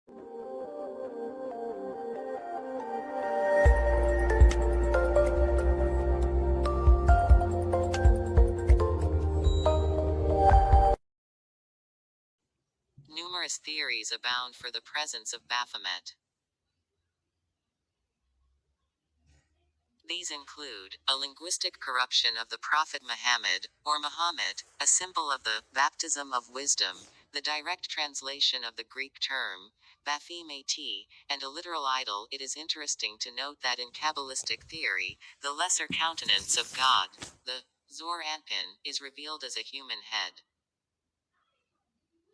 Numerous theories abound for the presence of Baphomet. These include a linguistic corruption of the Prophet Muhammad, or Muhammad, a symbol of the baptism of wisdom, the direct translation of the Greek term Baphomet, and a literal idol. It is interesting to note that in Kabbalistic theory, the lesser countenance of God, the Zor Anpin, is revealed as a human head.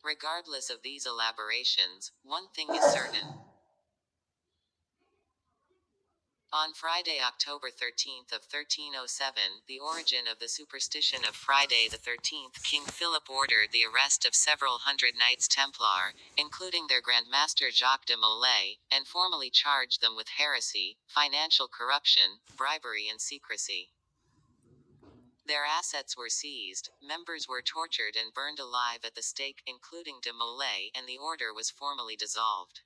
Regardless of these elaborations, one thing is certain. On Friday, October 13th of 1307, the origin of the superstition of Friday the 13th, King Philip ordered the arrest of several hundred Knights Templar, including their Grand Master Jacques de Molay, and formally charged them with heresy, financial corruption, bribery and secrecy. Their assets were seized, members were tortured and burned alive at the stake, including de Molay, and the order was formally dissolved.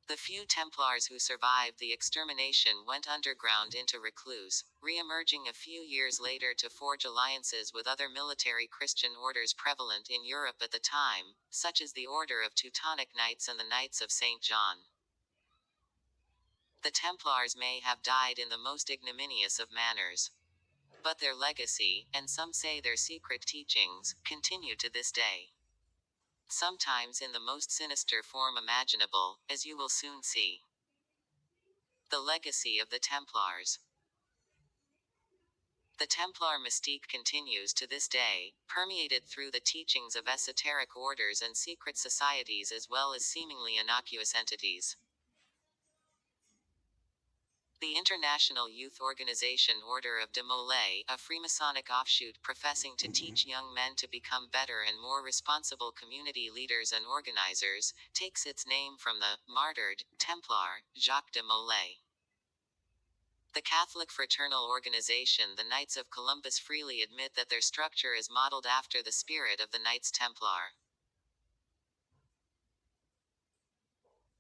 The few Templars who survived the extermination went underground into recluse, re-emerging a few years later to forge alliances with other military Christian orders prevalent in Europe at the time, such as the Order of Teutonic Knights and the Knights of St. John. The Templars may have died in the most ignominious of manners. But their legacy, and some say their secret teachings, continue to this day. Sometimes in the most sinister form imaginable, as you will soon see. The legacy of the Templars. The Templar mystique continues to this day, permeated through the teachings of esoteric orders and secret societies as well as seemingly innocuous entities. The International Youth Organization Order of de Molay, a Freemasonic offshoot professing to teach young men to become better and more responsible community leaders and organizers, takes its name from the martyred Templar Jacques de Molay. The Catholic fraternal organization the Knights of Columbus freely admit that their structure is modeled after the spirit of the Knights Templar.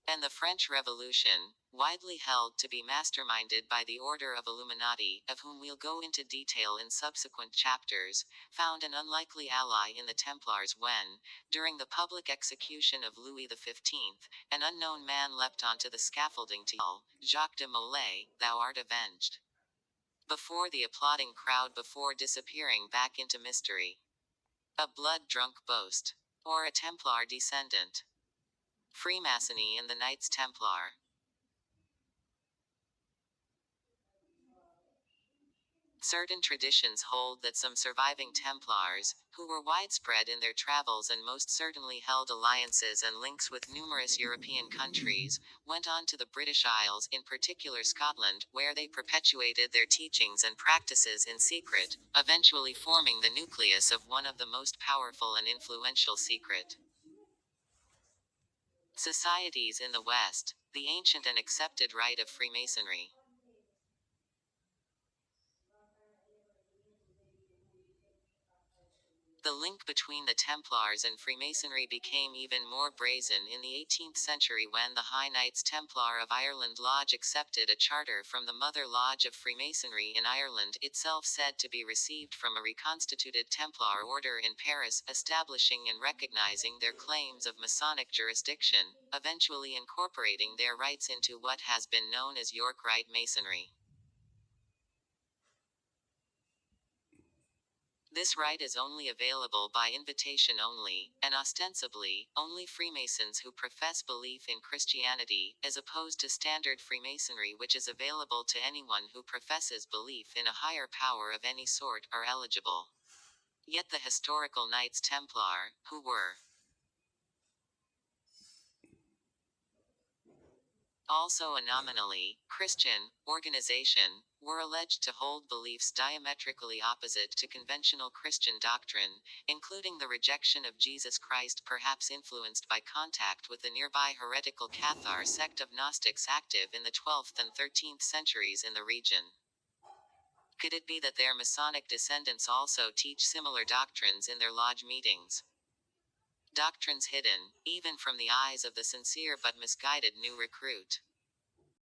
And the French Revolution, widely held to be masterminded by the Order of Illuminati, of whom we'll go into detail in subsequent chapters, found an unlikely ally in the Templars when, during the public execution of Louis XV, an unknown man leapt onto the scaffolding to yell, "Jacques de Molay, thou art avenged!" before the applauding crowd before disappearing back into mystery. A blood-drunk boast. Or a Templar descendant. Freemasonry and the Knights Templar. Certain traditions hold that some surviving Templars, who were widespread in their travels and most certainly held alliances and links with numerous European countries, went on to the British Isles, in particular Scotland, where they perpetuated their teachings and practices in secret, eventually forming the nucleus of one of the most powerful and influential secret societies in the West, the ancient and accepted rite of Freemasonry. The link between the Templars and Freemasonry became even more brazen in the 18th century when the High Knights Templar of Ireland Lodge accepted a charter from the Mother Lodge of Freemasonry in Ireland, itself said to be received from a reconstituted Templar order in Paris, establishing and recognizing their claims of Masonic jurisdiction, eventually incorporating their rites into what has been known as York Rite Masonry. This rite is only available by invitation only, and ostensibly, only Freemasons who profess belief in Christianity, as opposed to standard Freemasonry which is available to anyone who professes belief in a higher power of any sort, are eligible. Yet the historical Knights Templar, who were also a nominally Christian organization, were alleged to hold beliefs diametrically opposite to conventional Christian doctrine, including the rejection of Jesus Christ, perhaps influenced by contact with the nearby heretical Cathar sect of Gnostics active in the 12th and 13th centuries in the region. Could it be that their Masonic descendants also teach similar doctrines in their lodge meetings? doctrines hidden, even from the eyes of the sincere but misguided new recruit.